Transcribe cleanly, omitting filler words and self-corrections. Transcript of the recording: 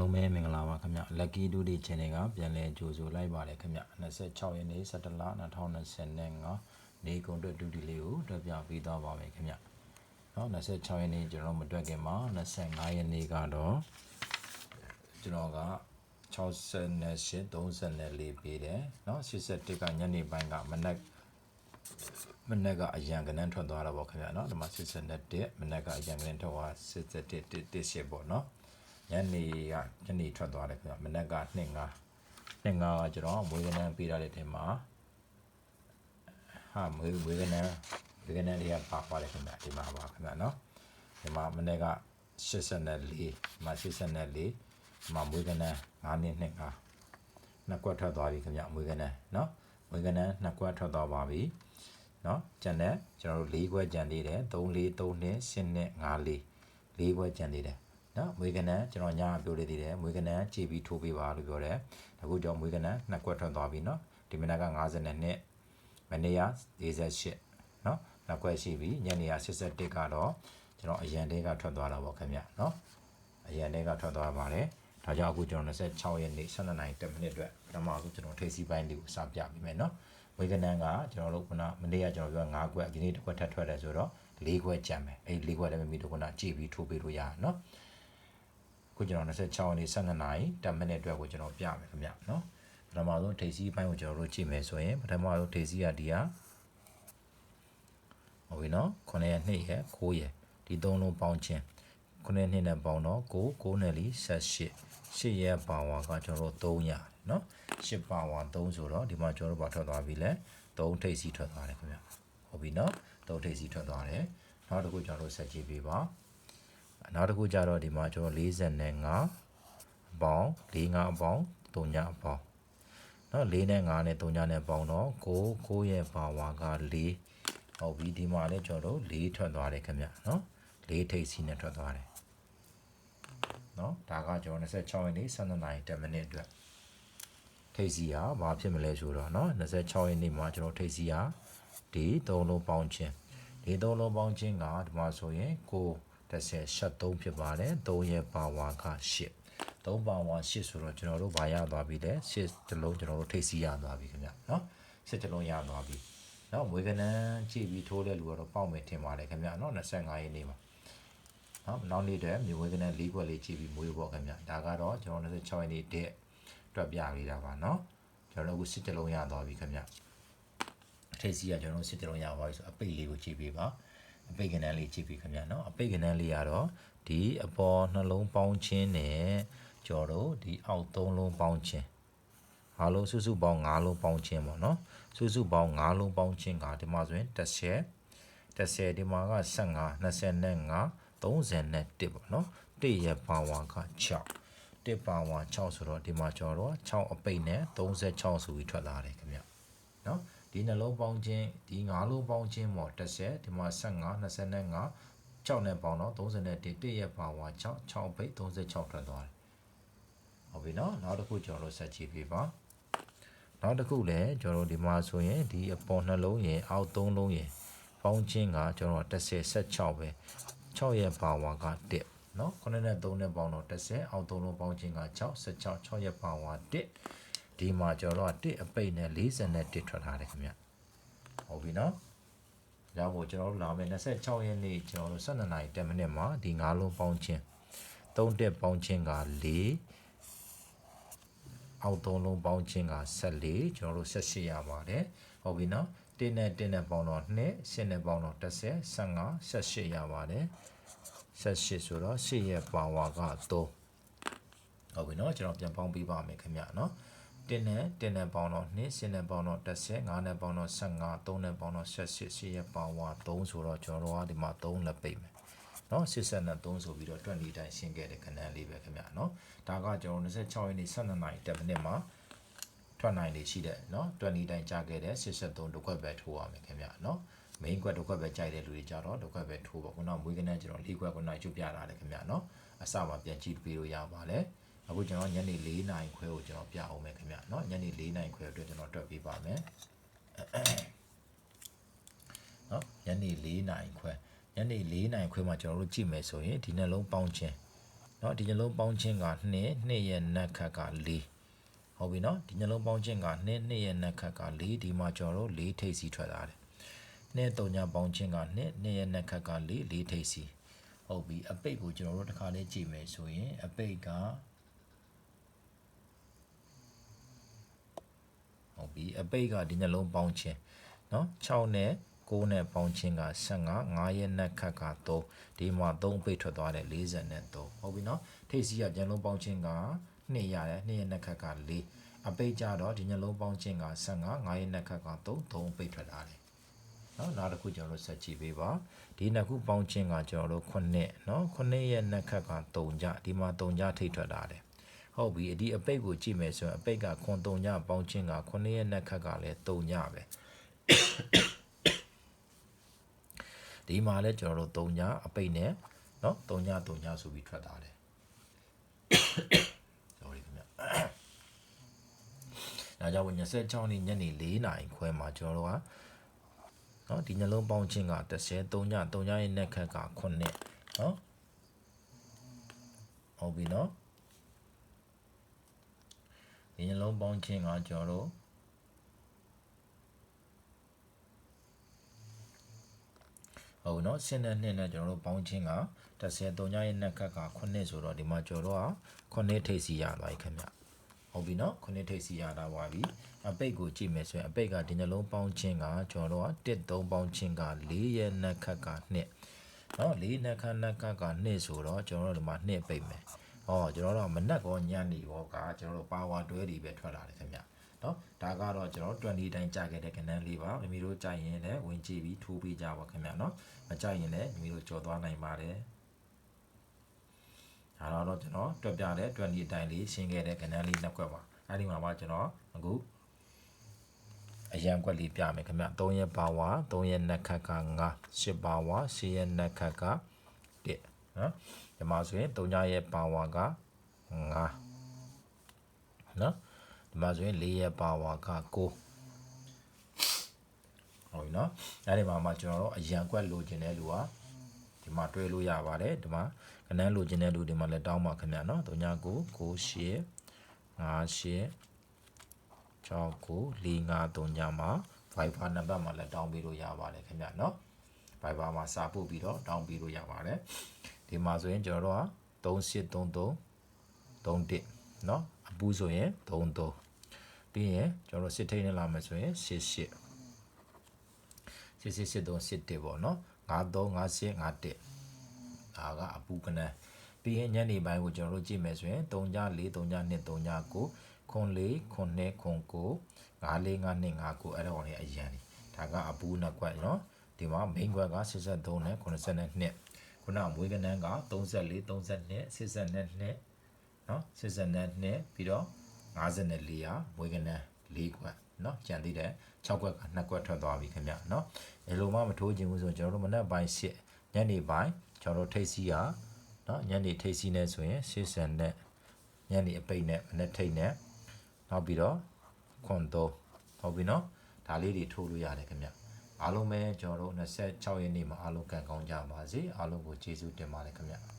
လုံးမဲမင်္ဂလာပါခင်ဗျ Lucky Duty Channel ကပြန်လည်ကြိုဆိုလိုက်ပါတယ်ခင်ဗျ26ရက်နေ့17လ2025နေ့ကုန်အတွက် duty လေးကိုတွက်ပြပေးသွားပါမယ်ခင်ဗျเนาะ26ရက်နေ့ကျွန်တော်မတွက်ခင်မှာ25ရက်နေ့ကတော့ကျွန်တော်က68 34ပေးတယ်เนาะ81ကညနေပိုင်းကမနက်ကအရန်ကနန်းထွက်သွားတာပေါ့ခင်ဗျเนาะဒီမှာ81မနက်ကအရန်ကနန်းထွက်သွား81ပေါ့เนาะညနေထွက်သွားတယ်ခင်ဗျမနက်က25ကကျွန်တော်မွေးကနန်းပေးထားတဲ့ထဲမှာမွေးကနန်းလေးကပါပါတယ်ခင်ဗျဒီမှာပါခင်ဗျเนาะဒီမှာမနက်က84မှာ84ဒီမှာမွေးကနန်း9နှစ်နှစ်ကွက်ထွက်သွားပြီခင်ဗျမွေးကနန်းเนาะမွေးကနန်းနှစ်ကွက်ထွက်သွားပါပြီเนาะကျန်တဲ့ကျွန်တော်တို့4ခွက်ကျန်သေးတယ်3 4 3နှစ်10နှစ်5 4ခွက်ကျန်သေးတယ်နော်မွေးကနန်းကျွန်တော်ညပြောလေးသေးတယ်မွေးကနန်းကြည်ပြီးထိုးပေးပါလို့ပြောတယ်အခုကျွန်တော်မွေးကနန်းနှစ်ကွက်ထွက်သွားပြီနော်ဒီမနက်က52မနေ့က48နော်နှစ်ကွက်ရှိပြီညနေက81ကတော့ကျွန်တော်အရန်တဲကထွက်သွားတာပေါ့ခင်ဗျနော်အရန်တဲကထွက်သွားပါတယ်ဒါကြောင့်အခုကျွန်တော်26ရက်နေ့12နာရီ10မိနစ်အတွက်ပထမဆုံးကျွန်တော်ထိပ်စီးပိုင်းလေးကိုစပြပေးမယ်နော်မွေးကနန်းကကျွန်တော်တို့ခုနမနေ့ကကျွန်တော်ပြော5ကွက်ဒီနေ့တစ်ကွက်ထပ်ထွက်တယ်ဆိုတော့4ခွက်ကျန်မယ်အဲ့4ခွက်လည်းမိတို့ခုနကြည်ပြီးထိုးပေးလို့ရအောင်နော်ခုကျွန်တော်26ရက်နေ့12နာရီ10မိနစ်အတွက်ကိုကျွန်တော်ပြမယ်ခင်ဗျနော်ပထမဆုံးထိပ်စီးပိုင်းကိုကျွန်တော်တို့ကြည့်မယ်ဆိုရင်ပထမဆုံးထိပ်စီးကဒီဟာဟုတ်ပြီနော်9ရက်2ရက်9ရက်ဒီ3လုံးပေါင်းခြင်း9ရက်2နဲ့ပေါင်းတော့9နဲ့လီ18ရက်ပါဝါကကျွန်တော်တို့300နော်8ပါဝါ3ဆိုတော့ဒီမှာကျွန်တော်တို့ပါထွက်သွားပြီလဲ3ထိပ်စီးထွက်သွားတယ်ခင်ဗျဟုတ်ပြီနော်3ထိပ်စီးထွက်သွားတယ်နောက်တစ်ခုကျွန်တော်တို့ဆက်ကြည့်ပေးပါနောက်တစ်ခုကြတော့ဒီမှာကျွန်တော်45အပေါင်း45အပေါင်း3ညအပေါင်းเนาะ4နဲ့5နဲ့3ညနဲ့ပေါင်းတော့9ရဲ့ပါဝါက4ဟုတ်ပြီဒီမှာလည်းကျွန်တော်တို့4ထွက်သွားတယ်ခင်ဗျเนาะ4ထိပ်စီးနဲ့ထွက်သွားတယ်เนาะဒါကကျွန်တော်26ရက်နေ့12နာရီ10မိနစ်အတွက်ထိပ်စီးကဘာဖြစ်မလဲဆိုတော့เนาะ26ရက်နေ့မှာကျွန်တော်ထိပ်စီးကဒီ3လုံးပေါင်းခြင်းဒီ3လုံးပေါင်းခြင်းကဒီမှာဆိုရင်73ဖြစ်ပါတယ်3ရဲ့ပါဝါက8 3ပါဝါ8ဆိုတော့ကျွန်တော်တို့ဗာရသွားပြီလေ8တလုံးကျွန်တော်တို့ထိပ်စီးရသွားပြီခင်ဗျเนาะ8တလုံးရသွားပြီเนาะမွေးကနန်းကြည့်ပြီးထိုးတဲ့လူကတော့ပေါက်မယ်ထင်ပါတယ်ခင်ဗျเนาะ25ရက်နေ့မှာเนาะနောက်နေ့တည်းမွေးကနန်း4ခွက်လေးကြည့်ပြီးမွေးပေါ့ခင်ဗျဒါကတော့ကျွန်တော်26ရက်နေ့တည်းတွက်ပြပေးတာပါเนาะကျွန်တော်တို့8တလုံးရသွားပြီခင်ဗျထိပ်စီးကကျွန်တော်တို့8တလုံးရသွားပြီဆိုအပိတ်လေးကိုကြည့်ပေးပါအပိတ်ကနန်းလေးကြည့်ပြီးခင်ဗျနော်အပိတ်ကနန်းလေးကတော့ဒီအပေါ်နှလုံးပေါင်းခြင်းနဲ့ကျော်တို့ဒီအောက်3လုံးပေါင်းခြင်းအားလုံးစုစုပေါင်း5လုံးပေါင်းခြင်းပေါ့နော်စုစုပေါင်း5လုံးပေါင်းခြင်းကဒီမှာဆိုရင်10ဒီမှာက15 25 31ပေါ့နော်1ရဲ့ပါဝါက6ပါဝါ6ဆိုတော့ဒီမှာကျော်တော့6အပိတ်နဲ့36ဆိုပြီးထွက်လာတယ်ခင်ဗျနော်ဒီနှလုံးပေါင်းခြင်းဒီ5လုံးပေါင်းခြင်းပေါ့10ဒီမှာ15 25 6နဲ့ပေါင်းတော့31 1ရဲ့ပါဝါ6ပိတ်36ထွက်သွားတယ်ဟုတ်ပြီနော်နောက်တစ်ခုကျွန်တော်တို့ဆက်ကြည့်ပြပါနောက်တစ်ခုလည်းကျွန်တော်တို့ဒီမှာဆိုရင်ဒီအပေါ်နှလုံးရယ်အောက်3လုံးရယ်ပေါင်းခြင်းကကျွန်တော်16ပဲ6ရဲ့ပါဝါက1နော်9နဲ့3နဲ့ပေါင်းတော့10အောက်3လုံးပေါင်းခြင်းက6ရဲ့ပါဝါ1ဒီမှာကျွန်တော်တို့1အပိတ်နဲ့41ထွက်ထားတယ်ခင်ဗျဟုတ်ပြီနော်ဒါမို့ကျွန်တော်တို့လာမယ်26ရက်နေ့ကျွန်တော်တို့12နာရီ10မိနစ်မှာဒီ5လုံးပေါင်းခြင်း3တက်ပေါင်းခြင်းက4အောက်3လုံးပေါင်းခြင်းက14ကျွန်တော်တို့18ရပါတယ်ဟုတ်ပြီနော်1နဲ့ပေါင်းတော့2 10နဲ့ပေါင်းတော့10 15 18ရပါတယ်18ဆိုတော့8ရဲ့ပါဝါက3ဟုတ်ပြီနော်ကျွန်တော်ပြန်ပေါင်းပေးပါမယ်ခင်ဗျနော်1နဲ့ပေါင်းတော့2 10နဲ့ပေါင်းတော့10 5နဲ့ပေါင်းတော့15 3နဲ့ပေါင်းတော့18 8ရဲ့ပါဝါ3ဆိုတော့ကျွန်တော်တို့ကဒီမှာ3လက်ပိတ်မယ်เนาะ83ဆိုပြီးတော့20တိုင်းရှင်းခဲ့တဲ့ခဏလေးပဲခင်ဗျเนาะဒါကကျွန်တော်26ရက်နေ့12နာရီ10မိနစ်မှာထွက်နိုင်နေရှိတဲ့เนาะ20တိုင်းကြာခဲ့တဲ့83တစ်ခွက်ပဲထိုးရမယ်ခင်ဗျเนาะ main ခွက်တစ်ခွက်ပဲကြိုက်တဲ့လူတွေကြတော့တစ်ခွက်ပဲထိုးပါခုနမွေးကနန်းကျွန်တော်၄ခွက်ခုနချုပ်ပြလာတယ်ခင်ဗျเนาะအစမှာပြန်ကြည့်ပေးလို့ရပါတယ်အခုကျွန်တော်ညနေ4နာရီခွဲကိုကျွန်တော်ပြအောင်မယ်ခင်ဗျเนาะညနေ4နာရီခွဲအတွက်ကျွန်တော်တွက်ပေးပါမယ်เนาะညနေ4နာရီခွဲမှာကျွန်တော်တို့ကြည့်မယ်ဆိုရင်ဒီနှလုံးပေါင်းခြင်း နော်ဒီနှလုံးပေါင်းခြင်းက2ရဲ့နက်ခတ်က4ဟုတ်ပြီနော်ဒီနှလုံးပေါင်းခြင်းက2ရဲ့နက်ခတ်က4ဒီမှာကျွန်တော်တို့4ထိပ်စီထွက်လာတယ်2 3ညပေါင်းခြင်းက2ရဲ့နက်ခတ်က4ထိပ်စီဟုတ်ပြီအပိတ်ကိုကျွန်တော်တို့တစ်ခါလေးကြည့်မယ်ဆိုရင်အပိတ်ကဟုတ်ပြီအပိတ်ကဒီနှလုံးပေါင်းခြင်းနော်6နဲ့9နဲ့ပေါင်းခြင်းက15 5ရဲ့နက်ခတ်က3ဒီမှာ3ပိတ်ထွက်သွားတယ်43ဟုတ်ပြီနော်ထိပ်စီကညလုံးပေါင်းခြင်းက2ရတယ်2ရဲ့နက်ခတ်က4အပိတ်ကြတော့ဒီညလုံးပေါင်းခြင်းက15 5ရဲ့နက်ခတ်က3ပိတ်ထွက်လာတယ်နော်နောက်တစ်ခုကျွန်တော်တို့ဆက်ကြည့်ပေးပါဒီနှစ်ခုပေါင်းခြင်းကကျွန်တော်တို့9နော်9ရဲ့နက်ခတ်က3ကြဒီမှာ3ကြထိပ်ထွက်လာတယ်ဟုတ်ပြီဒီအပိတ်ကိုကြည့်မယ်ဆိုရင်အပိတ်ကခွန်3ညပေါင်းခြင်းက9ရဲ့နက်ခတ်ကလည်း3ညပဲဒီမှာလည်းကျွန်တော်တို့3ညအပိတ်နဲ့เนาะ3ညဆိုပြီးထွက်လာတယ် sorry ခင်ဗျဒါကြောင့်26နေ့ညနေ4နာရီခွဲမှာကျွန်တော်တို့ကเนาะဒီနှလုံးပေါင်းခြင်းက30 3ညရဲ့နက်ခတ်က9เนาะဟုတ်ပြီเนาะဒီနှလုံးပေါင်းခြင်းကကျွန်တော်တို့ဟုတ်နော်ဆင်းတဲ့နှစ်နဲ့ကျွန်တော်တို့ပေါင်းခြင်းက33ညရဲ့နက်ခတ်က9ဆိုတော့ဒီမှာကျွန်တော်တို့က9ထိပ်စီရသွားပြီခင်ဗျဟုတ်ပြီနော်9ထိပ်စီရတာပါပြီအပိတ်ကိုကြည့်မယ်ဆိုရင်အပိတ်ကဒီနှလုံးပေါင်းခြင်းကကျွန်တော်တို့က1 3ပေါင်းခြင်းက4ရဲ့နက်ခတ်က2နော်4နက်ခတ်က2ဆိုတော့ကျွန်တော်တို့ဒီမှာ2ပိတ်မယ်ဟောကျွန်တော်တို့မနက်ကောညနေရောကကျွန်တော်တို့ပါဝါတွဲတွေပဲထွက်လာတယ်ခင်ဗျနော်ဒါကတော့ကျွန်တော်20တိုင်းကြာခဲ့တဲ့ကဏ္ဍလေးပါမိမိတို့ကြာရင်လည်းဝင်ကြည့်ပြီးထိုးပေးကြပါခင်ဗျနော်မကြာရင်လည်းမိမိတို့ကြော်သွားနိုင်ပါတယ်ဒါတော့ကျွန်တော်တွက်ပြတဲ့20တိုင်းလေးရှင်းခဲ့တဲ့ကဏ္ဍလေးနှစ်ခွက်ပါအဲဒီမှာပါကျွန်တော်အခုအရန်ခွက်လေးပြမယ်ခင်ဗျ3ရက်ပါဝါ3ရက်နက်ခတ်က9 10ပါဝါ10ရက်နက်ခတ်က1နော်ဒီမှာဆိုရင်3ညရဲ့ပါဝါက9နော်ဒီမှာဆိုရင်4ရက်ပါဝါက9ဟုတ်ပြီနော်အဲဒီမှာကျွန်တော်တို့အရန်ကွက်လိုချင်တဲ့လူကဒီမှာတွဲလို့ရပါတယ်ဒီမှာကနန်းလိုချင်တဲ့လူဒီမှာလည်းတောင်းပါခင်ဗျာနော်39 98 58 69 45 3ညမှာ Viber နံပါတ်မှာလည်းတောင်းပေးလို့ရပါတယ်ခင်ဗျာနော် Viber မှာစာပို့ပြီးတော့တောင်းပေးလို့ရပါတယ်ဒီမှာဆိုရင်ကျွန်တော်တို့က3833 31နော်အပူဆိုရင်33ပြီးရင်ကျွန်တော်စစ်ထိန်နဲ့လာမယ်ဆိုရင်88 8883ပေါ့နော်5358 51ဒါကအပူကနန်းပြီးရင်ညနေပိုင်းကိုကျွန်တော်တို့ကြည့်မယ်ဆိုရင်3ည4 3ည2 3ည9ခွန်4ခွန်2ခွန်9 54 52 59အဲ့တော့လည်းအရန်ဒါကအပူနှစ်ခွက်နော်ဒီမှာ main ခွက်က83နဲ့82ခုနမွေးကနန်းက34 32 82နော်82ပြီးတော့54ရာမွေးကနန်း4ခွက်နော်ကြံသေးတယ်6ခွက်က2ခွက်ထွက်သွားပြီခင်ဗျနော်ဒီလိုမှမထိုးခြင်းဘူးဆိုကျွန်တော်တို့မနက်ပိုင်း8ညနေပိုင်းကျွန်တော်တို့ထိတ်စီးရနော်ညနေထိတ်စီးနေဆိုရင်80နဲ့ညနေအပိတ်နဲ့မနက်ထိတ်နဲ့နောက်ပြီးတော့ခွန်3ဟုတ်ပြီနော်ဒါလေးတွေထိုးလို့ရတယ်ခင်ဗျအားလုံးပဲကျွန်တော်တို့26ရက်နေ့မှာအားလုံးကန်ကောင်းကြပါစေအားလုံးကိုကျေးဇူးတင်ပါတယ်ခင်ဗျ